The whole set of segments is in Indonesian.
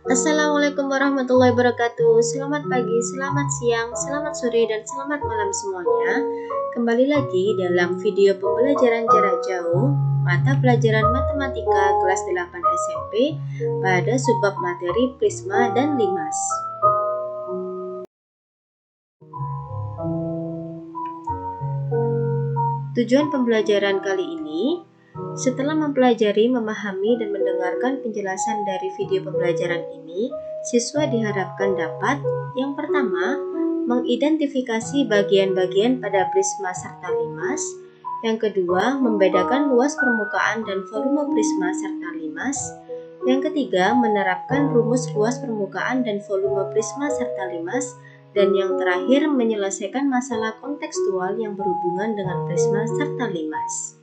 Assalamualaikum warahmatullahi wabarakatuh. Selamat pagi, selamat siang, selamat sore, dan selamat malam semuanya. Kembali lagi dalam video pembelajaran jarak jauh mata pelajaran matematika kelas 8 SMP pada subbab materi Prisma dan Limas. Tujuan pembelajaran kali ini, setelah mempelajari, memahami, dan mendengarkan penjelasan dari video pembelajaran ini, siswa diharapkan dapat yang pertama, mengidentifikasi bagian-bagian pada prisma serta limas. Yang kedua, membedakan luas permukaan dan volume prisma serta limas. Yang ketiga, menerapkan rumus luas permukaan dan volume prisma serta limas. Dan yang terakhir, menyelesaikan masalah kontekstual yang berhubungan dengan prisma serta limas.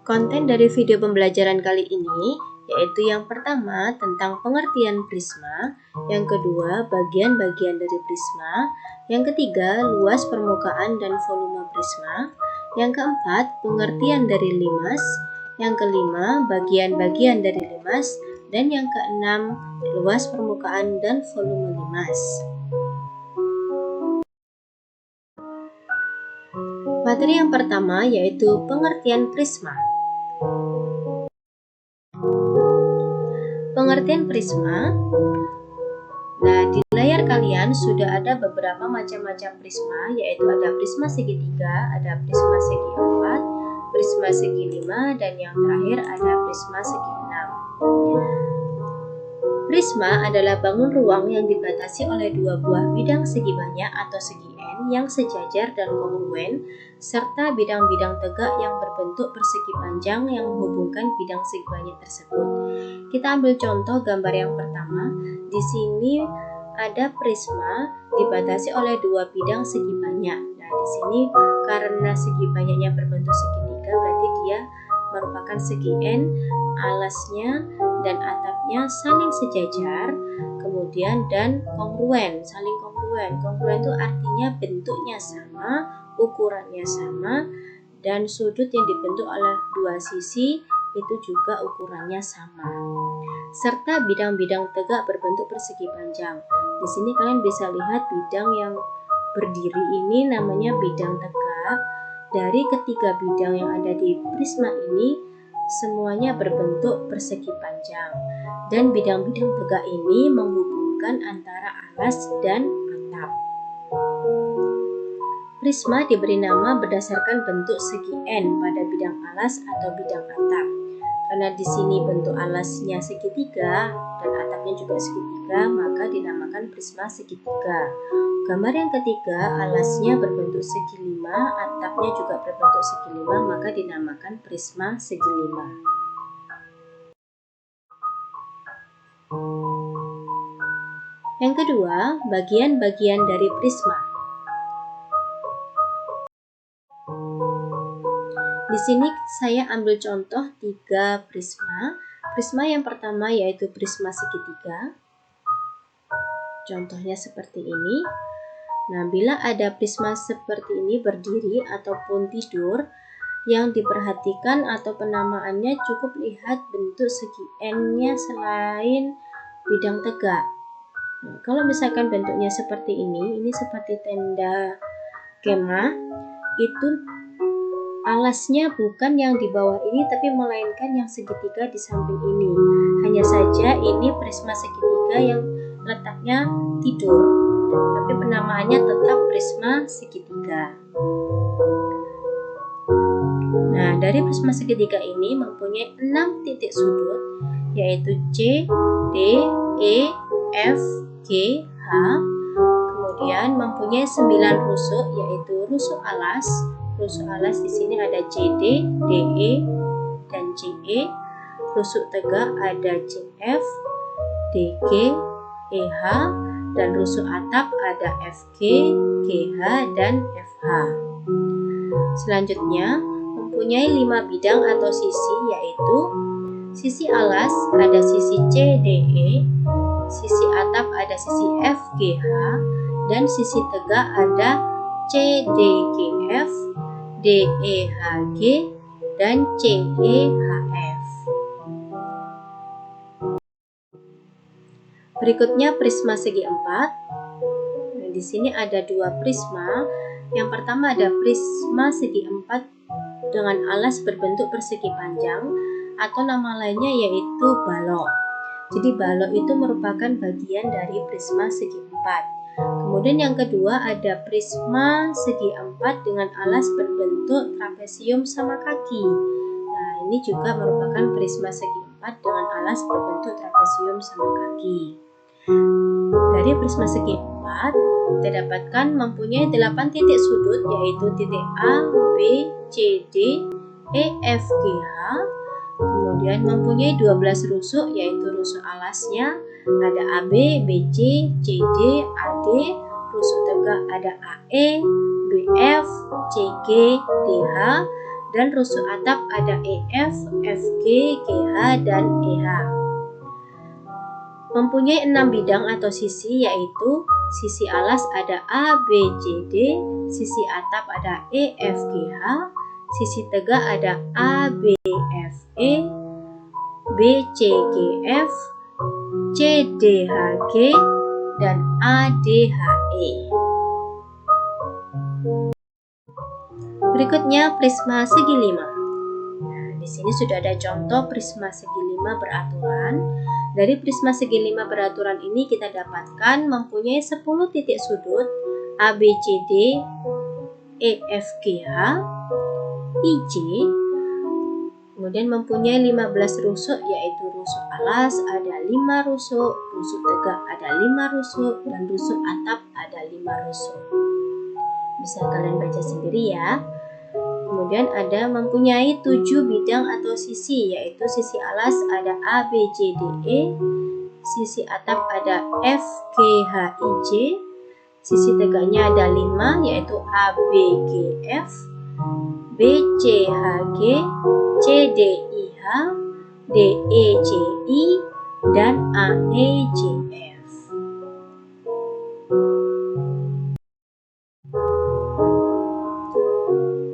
Konten dari video pembelajaran kali ini yaitu yang pertama tentang pengertian prisma, yang kedua bagian-bagian dari prisma, yang ketiga luas permukaan dan volume prisma, yang keempat pengertian dari limas, yang kelima bagian-bagian dari limas, dan yang keenam luas permukaan dan volume limas. Materi yang pertama yaitu pengertian prisma. Pengertian prisma. Nah, di layar kalian sudah ada beberapa macam-macam prisma, yaitu ada prisma segitiga, ada prisma segi 4, prisma segi 5, dan yang terakhir ada prisma segi 6. Prisma adalah bangun ruang yang dibatasi oleh dua buah bidang segi banyak atau segi N yang sejajar dan kongruen, serta bidang-bidang tegak yang berbentuk persegi panjang yang menghubungkan bidang segi banyak tersebut. Kita ambil contoh gambar yang pertama. Di sini ada prisma dibatasi oleh dua bidang segi banyak. Nah, di sini karena segi banyaknya berbentuk segitiga, berarti dia merupakan segi N, alasnya dan atapnya saling sejajar, kemudian dan kongruen, saling kongruen. Kongruen itu artinya bentuknya sama, ukurannya sama, dan sudut yang dibentuk oleh dua sisi itu juga ukurannya sama. Serta bidang-bidang tegak berbentuk persegi panjang. Di sini kalian bisa lihat bidang yang berdiri ini namanya bidang tegak. Dari ketiga bidang yang ada di prisma ini, semuanya berbentuk persegi panjang. Dan bidang-bidang tegak ini menghubungkan antara alas dan atap. Prisma diberi nama berdasarkan bentuk segi N pada bidang alas atau bidang atap. Karena di sini bentuk alasnya segitiga dan atapnya juga segitiga, maka dinamakan prisma segitiga. Gambar yang ketiga, alasnya berbentuk segi 5, atapnya juga berbentuk segi 5, maka dinamakan prisma segi 5. Yang kedua, bagian-bagian dari prisma. Di sini saya ambil contoh 3 prisma. Prisma yang pertama yaitu prisma segitiga. Contohnya seperti ini. Nah, bila ada prisma seperti ini berdiri ataupun tidur, yang diperhatikan atau penamaannya cukup lihat bentuk segi N-nya selain bidang tegak. Nah, kalau misalkan bentuknya seperti ini seperti tenda kemah, itu alasnya bukan yang di bawah ini tapi melainkan yang segitiga di samping ini. Hanya saja ini prisma segitiga yang letaknya tidur, tapi penamaannya tetap prisma segitiga. Nah, dari prisma segitiga ini mempunyai 6 titik sudut, yaitu C, D, E, F, G, H. Kemudian mempunyai 9 rusuk, yaitu rusuk alas. Rusuk alas di sini ada CD, DE, dan CE. Rusuk tegak ada CF, DG, EH, dan rusuk atap ada FG, GH, dan FH. Selanjutnya, mempunyai 5 bidang atau sisi, yaitu sisi alas ada sisi CDE, sisi atap ada sisi FGH, dan sisi tegak ada CDGF, DEHG, dan CEHF. Berikutnya prisma segi empat. Nah, di sini ada dua prisma. Yang pertama ada prisma segi empat dengan alas berbentuk persegi panjang atau nama lainnya yaitu balok. Jadi balok itu merupakan bagian dari prisma segi empat. Kemudian yang kedua ada prisma segi empat dengan alas berbentuk trapesium sama kaki. Nah, ini juga merupakan prisma segi empat dengan alas berbentuk trapesium sama kaki. Dari prisma segi empat kita dapatkan mempunyai 8 titik sudut, yaitu titik A, B, C, D, E, F, G, H. Kemudian mempunyai 12 rusuk, yaitu rusuk alasnya ada AB, BC, CD, AD. Rusuk tegak ada AE, BF, CG, DH. Dan rusuk atap ada EF, FG, GH, dan EH. Mempunyai 6 bidang atau sisi, yaitu sisi alas ada A, B, C, D, sisi atap ada E, F, G, H, sisi tegak ada A, B, F, E, B, C, G, F, C, D, H, G, dan A, D, H, E. Berikutnya prisma segi 5. Nah, di sini sudah ada contoh prisma segi 5 beraturan. Dari prisma segi 5 beraturan ini kita dapatkan mempunyai 10 titik sudut A, B, C, D, E, F, G, H, I, J. Kemudian mempunyai 15 rusuk, yaitu rusuk alas ada 5 rusuk, rusuk tegak ada 5 rusuk, dan rusuk atap ada 5 rusuk. Bisa kalian baca sendiri ya. Kemudian ada mempunyai 7 bidang atau sisi, yaitu sisi alas ada A, B, C, D, E, sisi atap ada F, G, H, I, J, sisi tegaknya ada 5, yaitu A, B, G, F, B, C, H, G, C, D, I, H, D, E, C, I, dan A, E, J, F.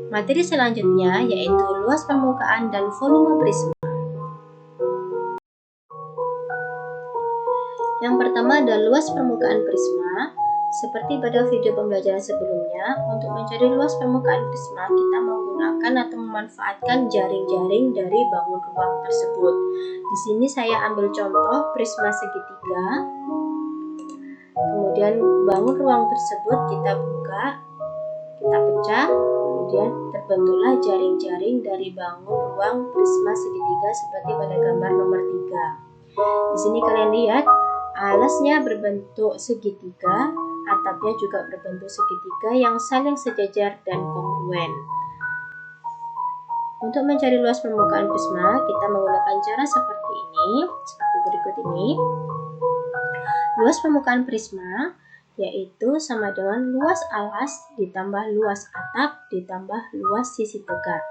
Materi selanjutnya yaitu luas permukaan dan volume prisma. Yang pertama ada luas permukaan prisma. Seperti pada video pembelajaran sebelumnya, untuk mencari luas permukaan prisma kita menggunakan atau memanfaatkan jaring-jaring dari bangun ruang tersebut. Di sini saya ambil contoh prisma segitiga. Kemudian bangun ruang tersebut kita buka, kita pecah. Kemudian terbentuklah jaring-jaring dari bangun ruang prisma segitiga seperti pada gambar nomor 3. Di sini kalian lihat alasnya berbentuk segitiga, atapnya juga berbentuk segitiga yang saling sejajar dan kongruen. Untuk mencari luas permukaan prisma, kita menggunakan cara seperti ini, seperti berikut ini. Luas permukaan prisma yaitu sama dengan luas alas ditambah luas atap ditambah luas sisi tegak.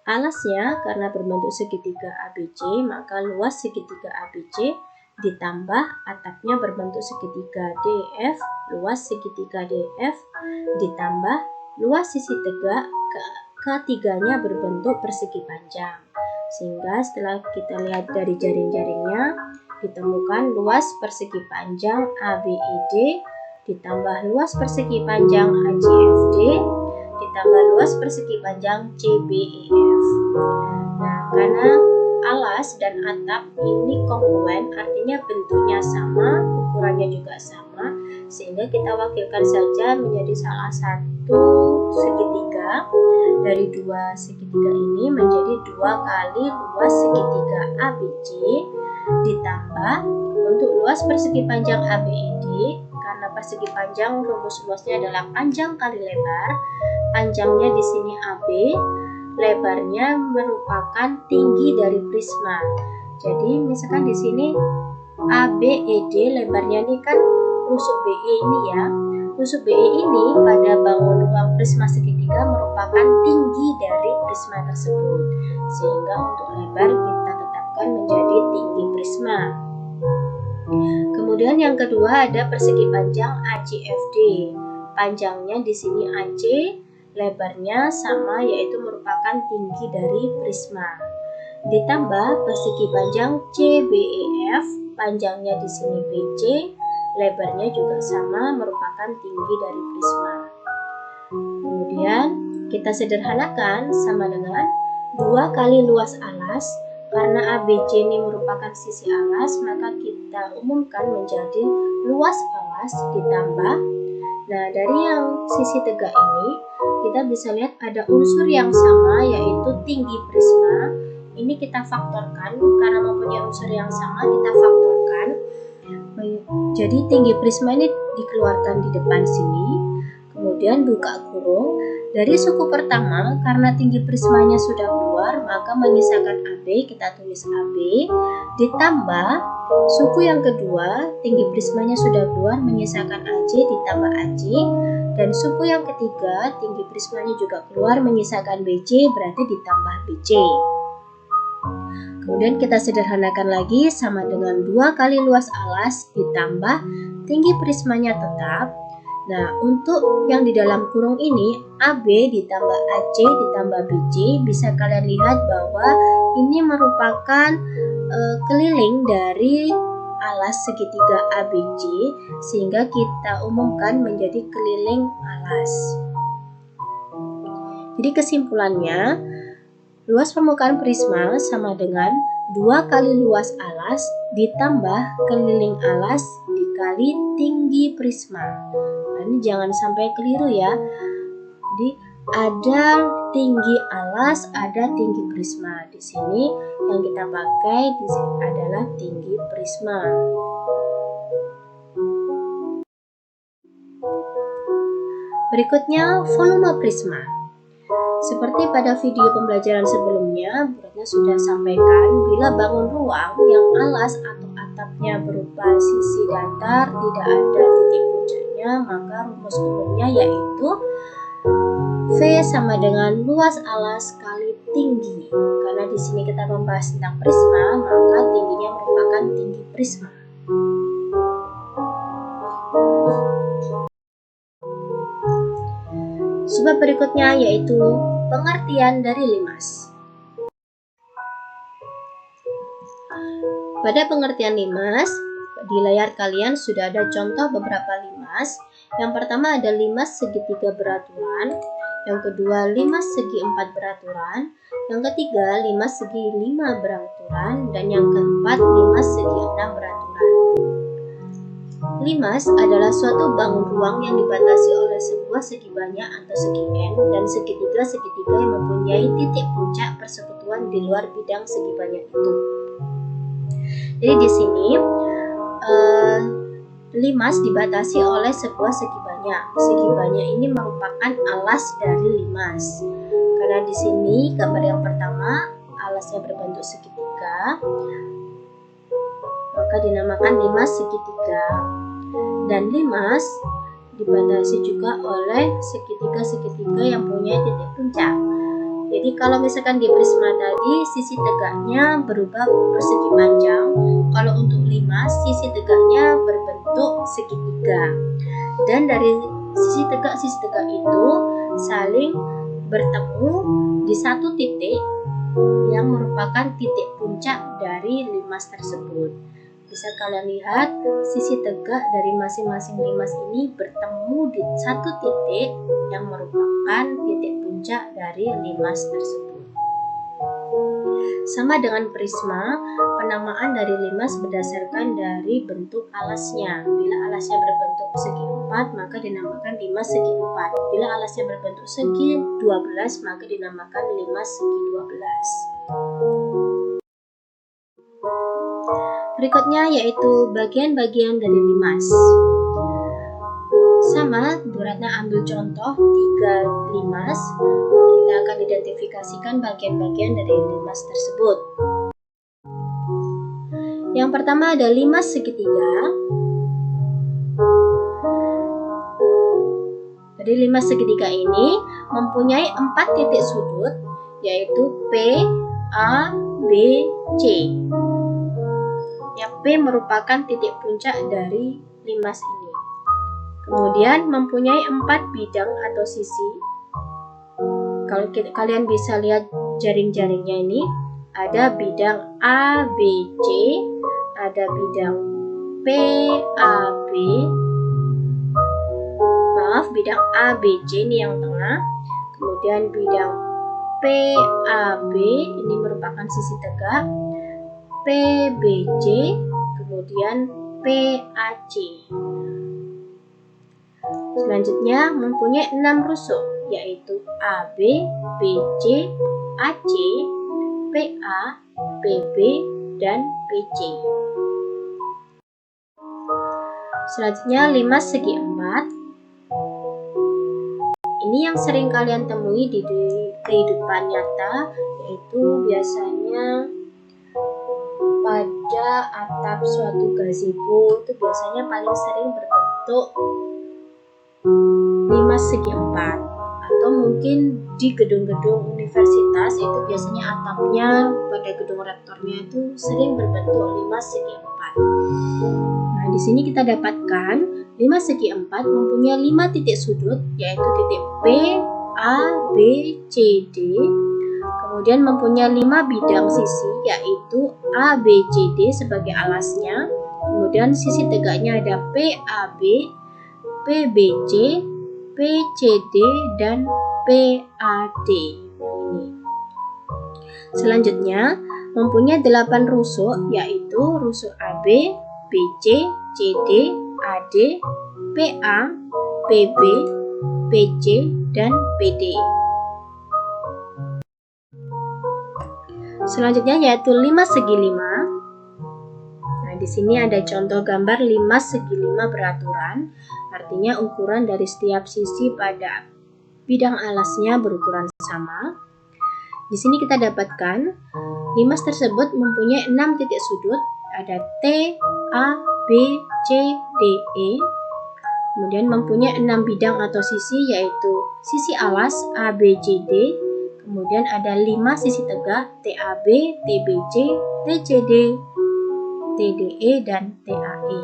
Alasnya karena berbentuk segitiga ABC, maka luas segitiga ABC ditambah atapnya berbentuk segitiga DF, luas segitiga DF ditambah luas sisi tegak, ketiganya berbentuk persegi panjang. Sehingga setelah kita lihat dari jaring-jaringnya, ditemukan luas persegi panjang ABED ditambah luas persegi panjang ACFD ditambah luas persegi panjang CBEF. Nah, karena alas dan atap ini kongruen, artinya bentuknya sama, ukurannya juga sama, sehingga kita wakilkan saja menjadi salah satu segitiga. Dari dua segitiga ini menjadi 2 kali luas segitiga ABC ditambah untuk luas persegi panjang ABED, karena persegi panjang rumus luasnya adalah panjang kali lebar. Panjangnya di sini AB, lebarnya merupakan tinggi dari prisma. Jadi misalkan di sini ABED lebarnya ini kan rusuk BE ini ya. Rusuk BE ini pada bangun ruang prisma segitiga merupakan tinggi dari prisma tersebut. Sehingga untuk lebar kita tetapkan menjadi tinggi prisma. Kemudian yang kedua ada persegi panjang ACFD. Panjangnya di sini AC, lebarnya sama yaitu merupakan tinggi dari prisma. Ditambah persegi panjang CBEF, panjangnya di sini BC, lebarnya juga sama, merupakan tinggi dari prisma. Kemudian kita sederhanakan sama dengan 2 kali luas alas. Karena ABC ini merupakan sisi alas, maka kita umumkan menjadi luas alas ditambah. Nah, dari yang sisi tegak ini, kita bisa lihat ada unsur yang sama, yaitu tinggi prisma. Ini kita faktorkan, karena mempunyai unsur yang sama, kita faktorkan. Jadi tinggi prisma ini dikeluarkan di depan sini, kemudian buka kurung. Dari suku pertama, karena tinggi prismanya sudah keluar, maka menyisakan AB, kita tulis AB, ditambah suku yang kedua, tinggi prismanya sudah keluar, menyisakan AC, ditambah AC, dan suku yang ketiga, tinggi prismanya juga keluar, menyisakan BC, berarti ditambah BC. Kemudian kita sederhanakan lagi, sama dengan 2 kali luas alas ditambah tinggi prismanya tetap. Nah, untuk yang di dalam kurung ini, AB ditambah AC ditambah BC, bisa kalian lihat bahwa ini merupakan keliling dari alas segitiga ABC, sehingga kita umumkan menjadi keliling alas. Jadi kesimpulannya, luas permukaan prisma sama dengan 2 kali luas alas ditambah keliling alas dikali tinggi prisma. Nah, ini jangan sampai keliru ya. Jadi ada tinggi alas, ada tinggi prisma. Di sini yang kita pakai di sini adalah tinggi prisma. Berikutnya volume prisma. Seperti pada video pembelajaran sebelumnya, Bu Ratna sudah sampaikan bila bangun ruang yang alas atau atapnya berupa sisi datar, tidak ada titik puncaknya, maka rumus umumnya yaitu V sama dengan luas alas kali tinggi. Karena di sini kita membahas tentang prisma, maka tingginya merupakan tinggi prisma. Sebab berikutnya yaitu pengertian dari limas. Pada pengertian limas, di layar kalian sudah ada contoh beberapa limas. Yang pertama ada limas segitiga beraturan, yang kedua limas segi 4 beraturan, yang ketiga limas segi 5 beraturan, dan yang keempat limas segi 6 beraturan. Limas adalah suatu bangun ruang yang dibatasi oleh sebuah segi banyak atau segi N dan segitiga-segitiga yang mempunyai titik puncak persekutuan di luar bidang segi banyak itu. Jadi di sini limas dibatasi oleh sebuah segi banyak. Segi banyak ini merupakan alas dari limas. Karena di sini gambar yang pertama alasnya berbentuk segitiga, maka dinamakan limas segitiga. Dan limas dibatasi juga oleh segitiga-segitiga yang punya titik puncak. Jadi kalau misalkan di prisma tadi sisi tegaknya berubah persegi panjang, kalau untuk limas sisi tegaknya berbentuk segitiga. Dan dari sisi tegak itu saling bertemu di satu titik yang merupakan titik puncak dari limas tersebut. Bisa kalian lihat sisi tegak dari masing-masing limas ini bertemu di satu titik yang merupakan titik puncak dari limas tersebut. Sama dengan prisma, penamaan dari limas berdasarkan dari bentuk alasnya. Bila alasnya berbentuk segi 4, maka dinamakan limas segi 4. Bila alasnya berbentuk segi 12, maka dinamakan limas segi 12. Berikutnya yaitu bagian-bagian dari limas. Sama, Bu Ratna ambil contoh 3 limas. Kita akan identifikasikan bagian-bagian dari limas tersebut. Yang pertama ada limas segitiga. Jadi limas segitiga ini mempunyai 4 titik sudut, yaitu P, A, B, C. Yang P merupakan titik puncak dari limas ini. Kemudian mempunyai 4 bidang atau sisi. Kalau kalian bisa lihat jaring-jaringnya ini, ada bidang A, B, C, ada bidang PAB, bidang ABC ini yang tengah, kemudian bidang PAB ini merupakan sisi tegak, PBC, kemudian PAC. Selanjutnya mempunyai 6 rusuk, yaitu AB, BC, AC, PA, PB, dan PC. Selanjutnya 5 segi 4. Ini yang sering kalian temui di kehidupan nyata, yaitu biasanya pada atap suatu gazebo, itu biasanya paling sering berbentuk 5 segi 4, atau mungkin di gedung-gedung universitas itu biasanya atapnya pada gedung rektornya itu sering berbentuk 5 segi 4. Nah, di sini kita dapatkan 5 segi 4 mempunyai 5 titik sudut, yaitu titik P, A, B, C, D. Kemudian mempunyai 5 bidang sisi, yaitu A, B, C, D sebagai alasnya. Kemudian sisi tegaknya ada PAB, PBC, PCD, dan PAD. Ini. Selanjutnya mempunyai 8 rusuk, yaitu rusuk AB, BC, CD, AD, PA, PB, PC, dan PD. Selanjutnya yaitu 5 segi 5. Nah, di sini ada contoh gambar 5 segi 5 beraturan, artinya ukuran dari setiap sisi pada bidang alasnya berukuran sama. Di sini kita dapatkan 5 tersebut mempunyai 6 titik sudut, ada T, A, B, C, D, E. Kemudian mempunyai 6 bidang atau sisi, yaitu sisi alas A, B, C, D. Kemudian ada 5 sisi tegak TAB, TBC, TCD, TDE, dan TAE.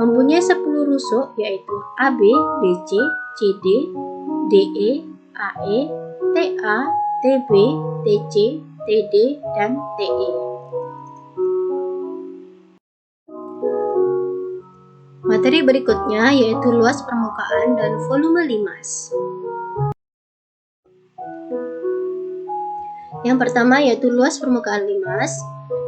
Mempunyai 10 rusuk, yaitu AB, BC, CD, DE, AE, TA, TB, TC, TD, dan TE. Materi berikutnya yaitu luas permukaan dan volume limas. Yang pertama yaitu luas permukaan limas.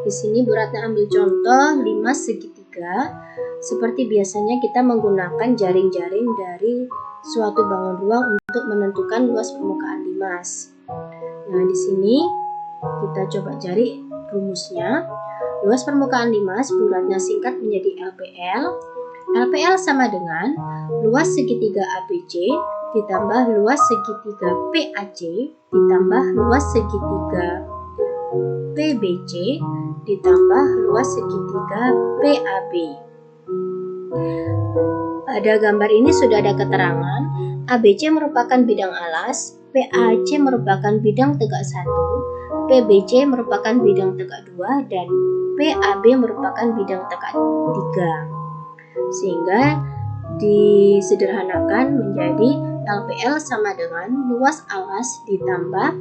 Di sini Bu Ratna ambil contoh limas segitiga. Seperti biasanya kita menggunakan jaring-jaring dari suatu bangun ruang untuk menentukan luas permukaan limas. Nah, di sini kita coba cari rumusnya. Luas permukaan limas Bu Ratna singkat menjadi LPL. LPL sama dengan luas segitiga ABC ditambah luas segitiga PAC ditambah luas segitiga PBC ditambah luas segitiga PAB. Pada gambar ini sudah ada keterangan ABC merupakan bidang alas, PAC merupakan bidang tegak 1, PBC merupakan bidang tegak 2, dan PAB merupakan bidang tegak 3. Sehingga disederhanakan menjadi LPL sama dengan luas alas ditambah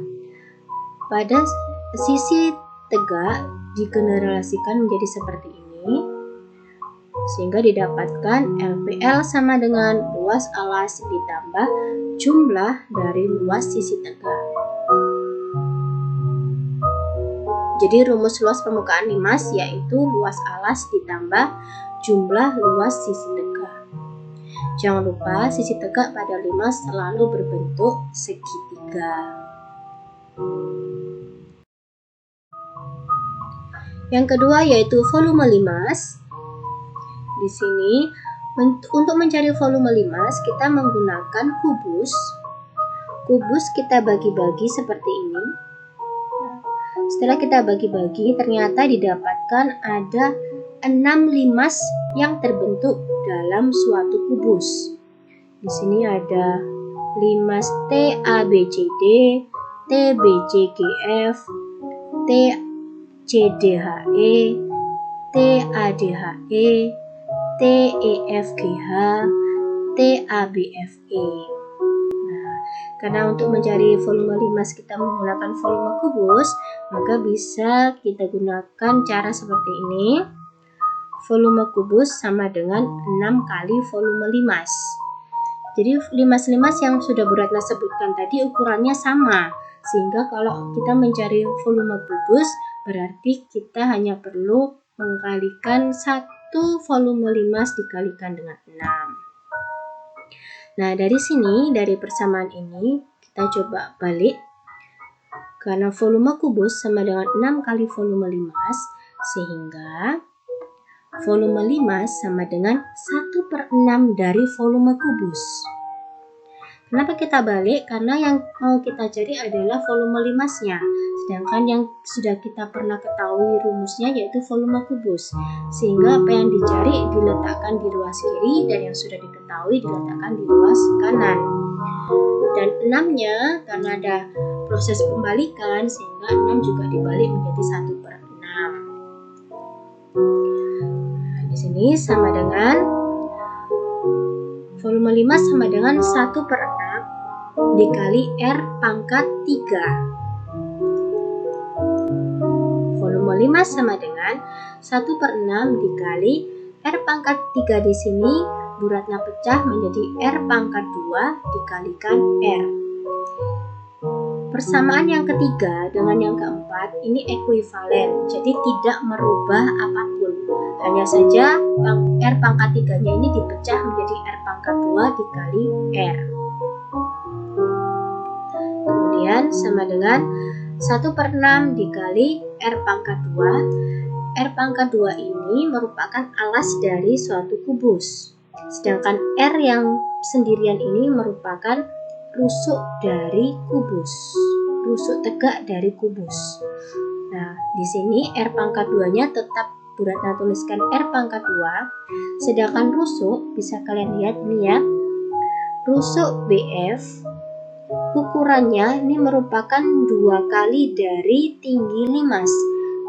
pada sisi tegak digeneralisasikan menjadi seperti ini, sehingga didapatkan LPL sama dengan luas alas ditambah jumlah dari luas sisi tegak. Jadi rumus luas permukaan limas yaitu luas alas ditambah jumlah luas sisi tegak. Jangan lupa sisi tegak pada limas selalu berbentuk segitiga. Yang kedua yaitu volume limas. Di sini untuk mencari volume limas kita menggunakan kubus. Kubus kita bagi-bagi seperti ini. Setelah kita bagi-bagi, ternyata didapatkan ada 6 limas yang terbentuk dalam suatu kubus. Di sini ada limas TABCD, TBCGF, TCDHE, TADHE, TEFGH, TABFE. Nah, Karena untuk mencari volume limas kita menggunakan volume kubus, maka bisa kita gunakan cara seperti ini. Volume kubus sama dengan 6 kali volume limas. Jadi limas-limas yang sudah Bu Ratna sebutkan tadi ukurannya sama, sehingga kalau kita mencari volume kubus berarti kita hanya perlu mengkalikan 1 volume limas dikalikan dengan 6. Nah, dari sini, dari persamaan ini, kita coba balik. Karena volume kubus sama dengan 6 kali volume limas, sehingga volume limas sama dengan 1/6 dari volume kubus. Kenapa kita balik? Karena yang mau kita cari adalah volume limasnya. Sedangkan yang sudah kita pernah ketahui rumusnya yaitu volume kubus. Sehingga apa yang dicari diletakkan di ruas kiri dan yang sudah diketahui diletakkan di ruas kanan. Dan 6-nya karena ada proses pembalikan sehingga 6 juga dibalik menjadi 1/6. Nah, di sini sama dengan volume limas sama dengan 1/6 dikali R pangkat 3. Volume limas sama dengan 1/6 dikali R pangkat 3 di sini Bu Ratna pecah menjadi R pangkat 2 dikalikan R. Persamaan yang ketiga dengan yang keempat ini ekuivalen, jadi tidak merubah apapun. Hanya saja R pangkat 3-nya ini dipecah menjadi R pangkat 2 dikali R. Kemudian sama dengan 1/6 dikali R pangkat 2. R pangkat 2 ini merupakan alas dari suatu kubus. Sedangkan R yang sendirian ini merupakan rusuk dari kubus. Rusuk tegak dari kubus. Nah, di sini R pangkat 2-nya tetap Bu Ratna tuliskan R pangkat 2. Sedangkan rusuk, bisa kalian lihat ini ya. Rusuk BF ukurannya ini merupakan 2 kali dari tinggi limas.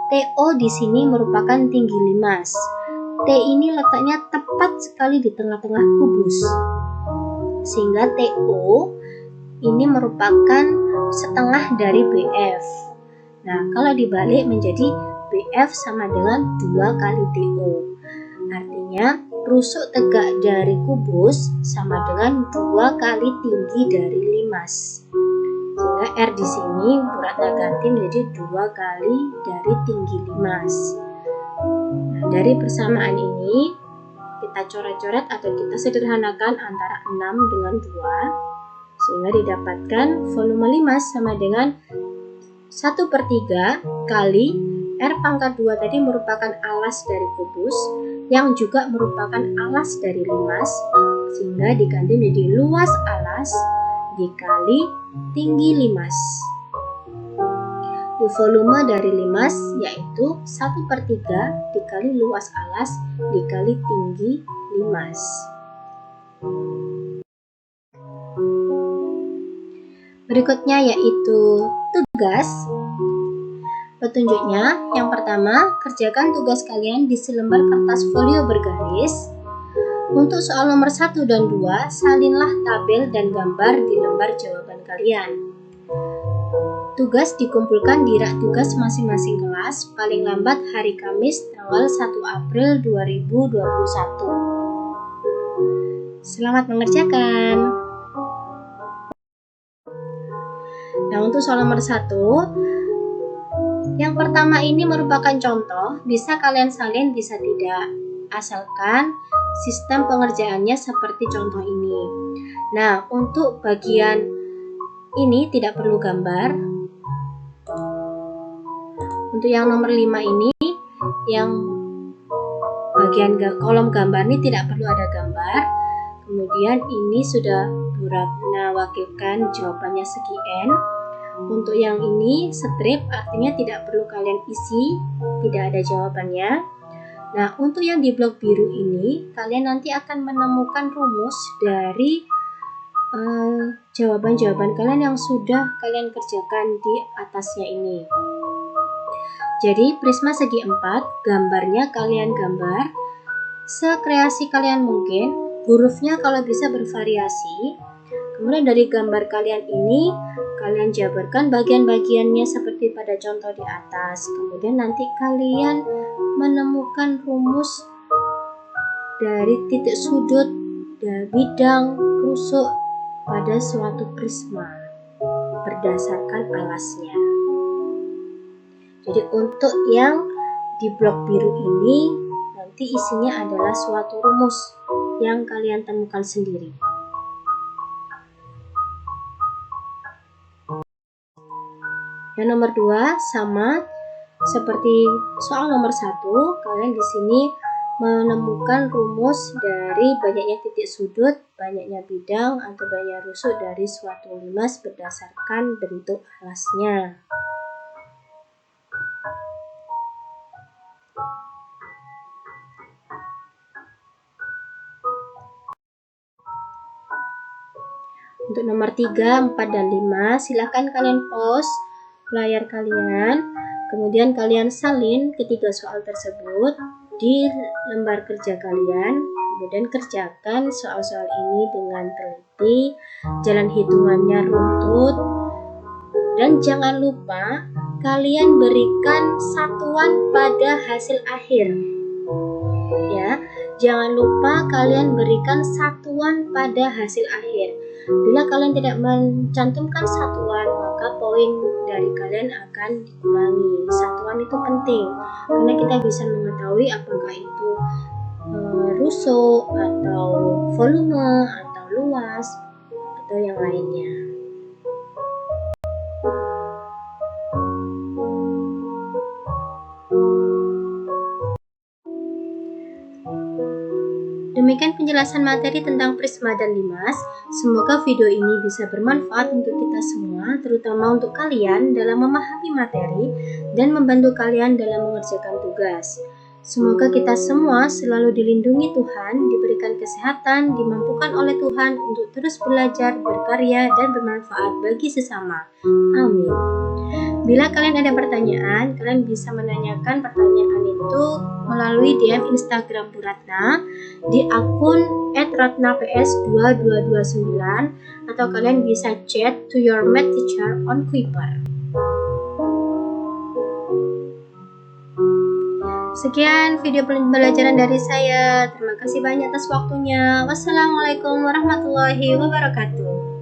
TO di sini merupakan tinggi limas. T ini letaknya tepat sekali di tengah-tengah kubus. Sehingga TO ini merupakan setengah dari BF. Nah, kalau dibalik menjadi BF sama dengan 2 kali TO. Artinya rusuk tegak dari kubus sama dengan 2 kali tinggi dari limas. Sehingga R di sini Bu Ratna ganti menjadi 2 kali dari tinggi limas. Nah, dari persamaan ini kita coret-coret atau kita sederhanakan antara 6 dengan 2 sehingga didapatkan volume limas sama dengan 1/3 kali R pangkat 2 tadi merupakan alas dari kubus yang juga merupakan alas dari limas, sehingga diganti menjadi luas alas dikali tinggi limas. Di volume dari limas yaitu 1/3 dikali luas alas dikali tinggi limas. Berikutnya yaitu tugas. Petunjuknya, yang pertama, kerjakan tugas kalian di selembar kertas folio bergaris. Untuk soal nomor 1 dan 2, salinlah tabel dan gambar di lembar jawaban kalian. Tugas dikumpulkan di rak tugas masing-masing kelas paling lambat hari Kamis tanggal 1 April 2021. Selamat mengerjakan. Nah, untuk soal nomor 1, yang pertama ini merupakan contoh, bisa kalian salin, bisa tidak, asalkan sistem pengerjaannya seperti contoh ini. Nah, untuk bagian ini tidak perlu gambar. Untuk yang nomor 5 ini, yang bagian kolom gambar ini tidak perlu ada gambar. Kemudian ini sudah Bu Ratna wakilkan jawabannya segi N. Untuk yang ini strip artinya tidak perlu kalian isi, tidak ada jawabannya. Nah, untuk yang di blok biru ini kalian nanti akan menemukan rumus dari jawaban-jawaban kalian yang sudah kalian kerjakan di atasnya ini. Jadi prisma segi 4, gambarnya kalian gambar sekreasi kalian mungkin, hurufnya kalau bisa bervariasi. Kemudian dari gambar kalian ini, kalian jabarkan bagian-bagiannya seperti pada contoh di atas. Kemudian nanti kalian menemukan rumus dari titik sudut dan bidang rusuk pada suatu prisma berdasarkan alasnya. Jadi untuk yang di blok biru ini nanti isinya adalah suatu rumus yang kalian temukan sendiri. Yang nomor 2 sama seperti soal nomor 1, kalian di sini menemukan rumus dari banyaknya titik sudut, banyaknya bidang atau banyaknya rusuk dari suatu limas berdasarkan bentuk alasnya. Untuk nomor 3, 4, dan 5, silahkan kalian pause layar kalian, kemudian kalian salin ketiga soal tersebut di lembar kerja kalian, kemudian kerjakan soal-soal ini dengan teliti, jalan hitungannya runtut, dan jangan lupa kalian berikan satuan pada hasil akhir. Ya, jangan lupa kalian berikan satuan pada hasil akhir. Bila kalian tidak mencantumkan satuan, maka poin dari kalian akan dikurangi. Satuan itu penting karena kita bisa mengetahui apakah itu rusuk atau volume atau luas atau yang lainnya. Demikian penjelasan materi tentang prisma dan limas. Semoga video ini bisa bermanfaat untuk kita semua, terutama untuk kalian dalam memahami materi dan membantu kalian dalam mengerjakan tugas. Semoga kita semua selalu dilindungi Tuhan, diberikan kesehatan, dimampukan oleh Tuhan untuk terus belajar, berkarya, dan bermanfaat bagi sesama. Amin. Bila kalian ada pertanyaan, kalian bisa menanyakan pertanyaan itu melalui DM Instagram Bu Ratna di akun @ratnaps2229 atau kalian bisa chat to your math teacher on Kuiper. Sekian video pembelajaran dari saya. Terima kasih banyak atas waktunya. Wassalamualaikum warahmatullahi wabarakatuh.